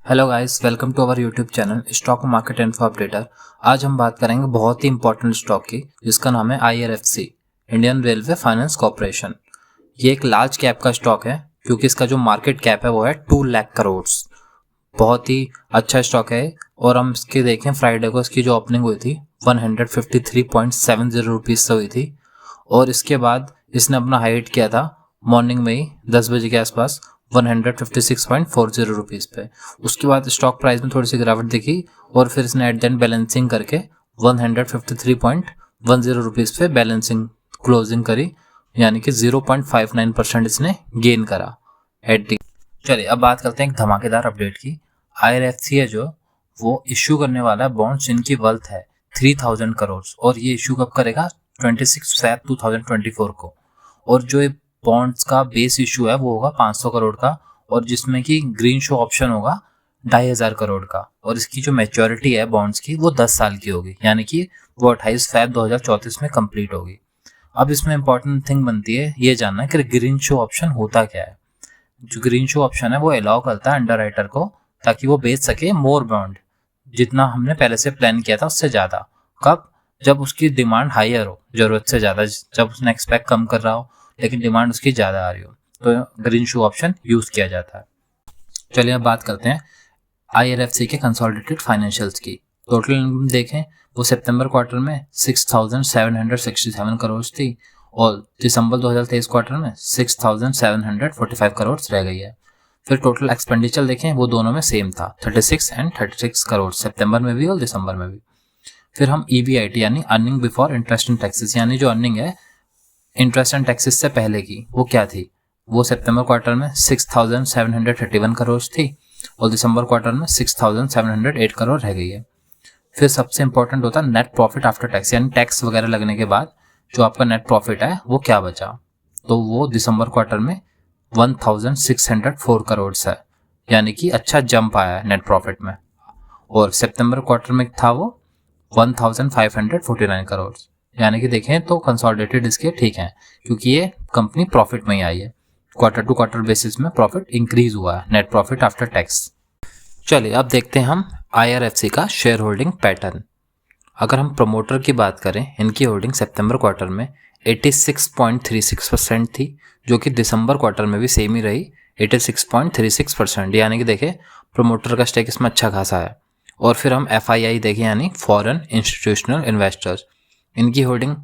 Hello guys, welcome to our YouTube channel stock market info updater. आज हम बात करेंगे बहुत ही इंपॉर्टेंट स्टॉक की, जिसका नाम है IRFC, Indian railway finance corporation. ये एक लार्ज कैप का स्टॉक है क्योंकि इसका जो मार्केट कैप है वो है 2 लाख करोड़। बहुत ही अच्छा स्टॉक है। और हम इसके देखें, फ्राइडे को इसकी जो ओपनिंग हुई थी 153.70 रुपीज़ से हुई थी। और इसके बाद इसने अपना हाइट किया था मॉर्निंग में ही 10 बजे के आसपास 156.40 रुपीज़ पे। उसके बाद स्टॉक प्राइस में थोड़ी सी गिरावट दिखी और फिर इसने एट द एंड बैलेंसिंग करके 153.10 रुपीज़ पे बैलेंसिंग क्लोजिंग करी, यानी कि 0.59% इसने गेन करा एट दी। चलिए अब बात करते हैं एक धमाकेदार अपडेट की। IRFC है जो वो इश्यू करने वाला है बॉन्ड्स जिनकी वर्थ है 3000 करोड़, और ये इश्यू कब करेगा? 26 फरवरी 2024 को। और जो बॉन्ड्स का बेस इशू है वो होगा 500 करोड़ का, और जिसमें कि ग्रीन शो ऑप्शन होगा 2500 करोड़ का। और इसकी जो मैच्योरिटी है बॉन्ड्स की वो 10 साल की होगी, यानी कि वो 28 फरवरी 2034 में कंप्लीट होगी। अब इसमें इंपॉर्टेंट थिंग बनती है ये जानना कि ग्रीन शो ऑप्शन होता क्या है। जो ग्रीन शो ऑप्शन है वो अलाउ करता है अंडरराइटर को, ताकि वो बेच सके मोर बॉन्ड, जितना हमने पहले से प्लान किया था उससे ज़्यादा। कब? जब उसकी डिमांड हायर हो, ज़रूरत से ज़्यादा, जब उसने एक्सपेक्ट कम कर रहा हो लेकिन डिमांड उसकी ज़्यादा आ रही हो, तो ग्रीन शो ऑप्शन यूज़ किया जाता है। चलिए अब बात करते हैं IRFC के कंसोलिडेटेड फाइनेंशियल्स की। टोटल इनकम देखें वो सितंबर क्वार्टर में 6767 करोड़ थी, और दिसंबर 2023 क्वार्टर में 6745 करोड़ रह गई है। फिर टोटल एक्सपेंडिचर देखें वो दोनों में सेम था, 36 एंड 36 करोड़, सितंबर में भी और दिसंबर में भी। फिर हम EBIT यानी earning before interest and taxes, यानी जो अर्निंग है इंटरेस्ट एंड टैक्सेस से पहले की, वो क्या थी? वो सितंबर क्वार्टर में 6731 करोड़ थी, और दिसंबर क्वार्टर में 6708 करोड़ रह गई है। फिर सबसे इंपॉर्टेंट होता है नेट प्रॉफिट आफ्टर टैक्स, यानी टैक्स वगैरह लगने के बाद जो आपका नेट प्रॉफिट है वो क्या बचा। तो वो दिसंबर क्वार्टर में 1604 करोड़ है, यानी कि अच्छा जंप आया है नेट प्रॉफिट में। और सितंबर क्वार्टर में था वो 1549 करोड़, यानी कि देखें तो कंसोलिडेटेड इसके ठीक हैं, क्योंकि ये कंपनी प्रॉफिट में ही आई है। क्वार्टर टू क्वार्टर बेसिस में प्रॉफिट इंक्रीज हुआ है, नेट प्रॉफिट आफ्टर टैक्स। चलिए अब देखते हैं हम IRFC का शेयर होल्डिंग पैटर्न। अगर हम प्रमोटर की बात करें, इनकी होल्डिंग सितंबर क्वार्टर में 86.36% थी, जो कि दिसंबर क्वार्टर में भी सेम ही रही, 86.36%, यानी कि देखें प्रमोटर का स्टेक इसमें अच्छा खासा है। और फिर हम FII देखें, यानी फॉरेन इंस्टीट्यूशनल इन्वेस्टर्स, इनकी होल्डिंग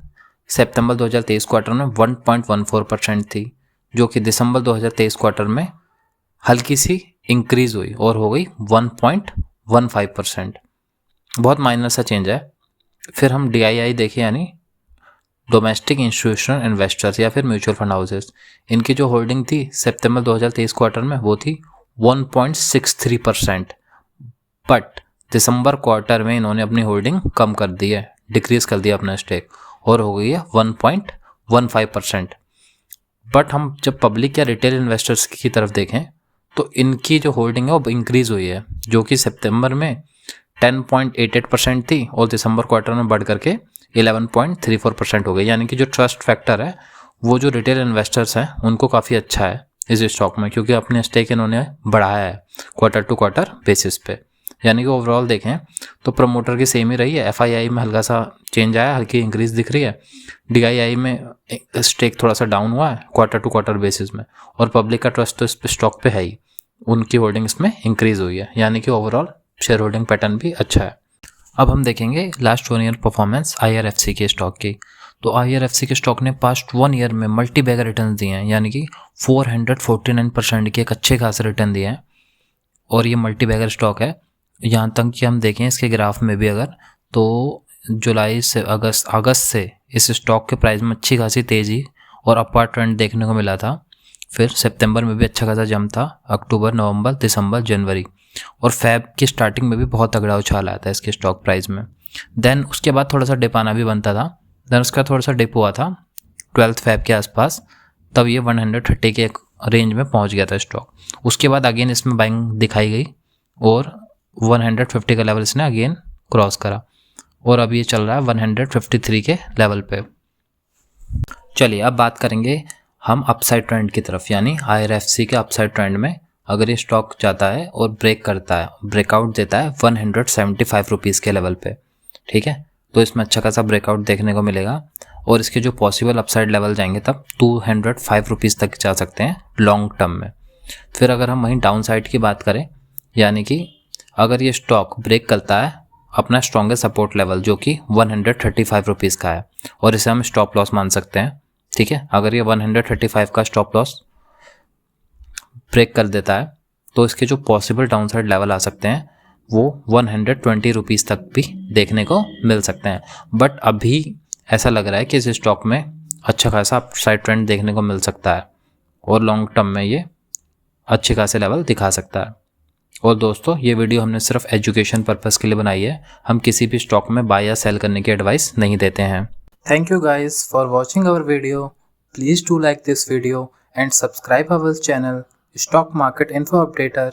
सितंबर 2023 क्वार्टर में 1.14% थी, जो कि दिसंबर 2023 क्वार्टर में हल्की सी इंक्रीज हुई और हो गई 1.15%। बहुत माइनर सा चेंज है। फिर हम DII देखें, यानी डोमेस्टिक इंस्टीट्यूशनल इन्वेस्टर्स या फिर म्यूचुअल फंड हाउसेस, इनकी जो होल्डिंग थी सितंबर 2023 क्वार्टर में वो थी 1.63%, बट दिसंबर क्वार्टर में इन्होंने अपनी होल्डिंग कम कर दी है, डिक्रीज कर दिया अपना स्टेक, और हो गई है 1.15%। बट हम जब पब्लिक या रिटेल इन्वेस्टर्स की तरफ देखें तो इनकी जो होल्डिंग है वो इंक्रीज हुई है, जो कि सितंबर में 10.88% थी और दिसंबर क्वार्टर में बढ़ करके 11.34% हो गई, यानी कि जो ट्रस्ट फैक्टर है वो जो रिटेल इन्वेस्टर्स हैं उनको काफ़ी अच्छा है इस स्टॉक में, क्योंकि अपने स्टेक इन्होंने बढ़ाया है क्वार्टर टू क्वार्टर बेसिस पे। यानी कि ओवरऑल देखें तो प्रमोटर की सेम ही रही है, FII में हल्का सा चेंज आया, हल्की इंक्रीज दिख रही है, DII में स्टेक थोड़ा सा डाउन हुआ है क्वार्टर टू क्वार्टर बेसिस में, और पब्लिक का ट्रस्ट तो इस स्टॉक पे है ही, उनकी होल्डिंग्स में इंक्रीज हुई है, यानी कि ओवरऑल शेयर होल्डिंग पैटर्न भी अच्छा है। अब हम देखेंगे लास्ट 1 ईयर परफॉर्मेंस IRFC के स्टॉक की। तो IRFC के स्टॉक ने पास्ट 1 ईयर में मल्टी बैगर रिटर्न दिए हैं, यानी कि 449% के एक अच्छे खासे रिटर्न दिए हैं, और ये मल्टी बैगर स्टॉक है। यहाँ तक कि हम देखें इसके ग्राफ में भी अगर, तो जुलाई से अगस्त से इस स्टॉक के प्राइस में अच्छी खासी तेज़ी और अपवर्ड ट्रेंड देखने को मिला था। फिर सितंबर में भी अच्छा खासा जंप था, अक्टूबर, नवंबर, दिसंबर, जनवरी, और फेब की स्टार्टिंग में भी बहुत तगड़ा उछाल आया था इसके स्टॉक प्राइस में। देन उसके बाद थोड़ा सा डिप आना भी बनता था, देन उसका थोड़ा सा डिप हुआ था 12 फेब के आसपास, तब ये 130 के एक रेंज में पहुंच गया था स्टॉक। उसके बाद अगेन इसमें बाइंग दिखाई गई और 150 का लेवल इसने अगेन क्रॉस करा, और अब ये चल रहा है 153 के लेवल पे। चलिए अब बात करेंगे हम अपसाइड ट्रेंड की तरफ, यानी IRFC के अपसाइड ट्रेंड में अगर ये स्टॉक जाता है और ब्रेक करता है, ब्रेकआउट देता है 175 रुपीज़ के लेवल पे, ठीक है, तो इसमें अच्छा खासा ब्रेकआउट देखने को मिलेगा और इसके जो पॉसिबल अपसाइड लेवल जाएंगे तब 205 रुपीज़ तक जा सकते हैं लॉन्ग टर्म में। फिर अगर हम वहीं डाउन साइड की बात करें, यानी कि अगर ये स्टॉक ब्रेक करता है अपना स्ट्रॉन्गेस्ट सपोर्ट लेवल जो कि 135 रुपीज़ का है और इसे हम स्टॉप लॉस मान सकते हैं, ठीक है। अगर ये 135 का स्टॉप लॉस ब्रेक कर देता है तो इसके जो पॉसिबल डाउनसाइड लेवल आ सकते हैं वो 120 रुपीज़ तक भी देखने को मिल सकते हैं। बट अभी ऐसा लग रहा है कि इस स्टॉक में अच्छा खासा अपसाइड ट्रेंड देखने को मिल सकता है और लॉन्ग टर्म में ये अच्छे खासे लेवल दिखा सकता है। और दोस्तों, ये वीडियो हमने सिर्फ एजुकेशन पर्पज़ के लिए बनाई है, हम किसी भी स्टॉक में बाय या सेल करने की एडवाइस नहीं देते हैं। Thank you guys for watching our video. Please do like this video and subscribe our channel Stock Market Info Updater.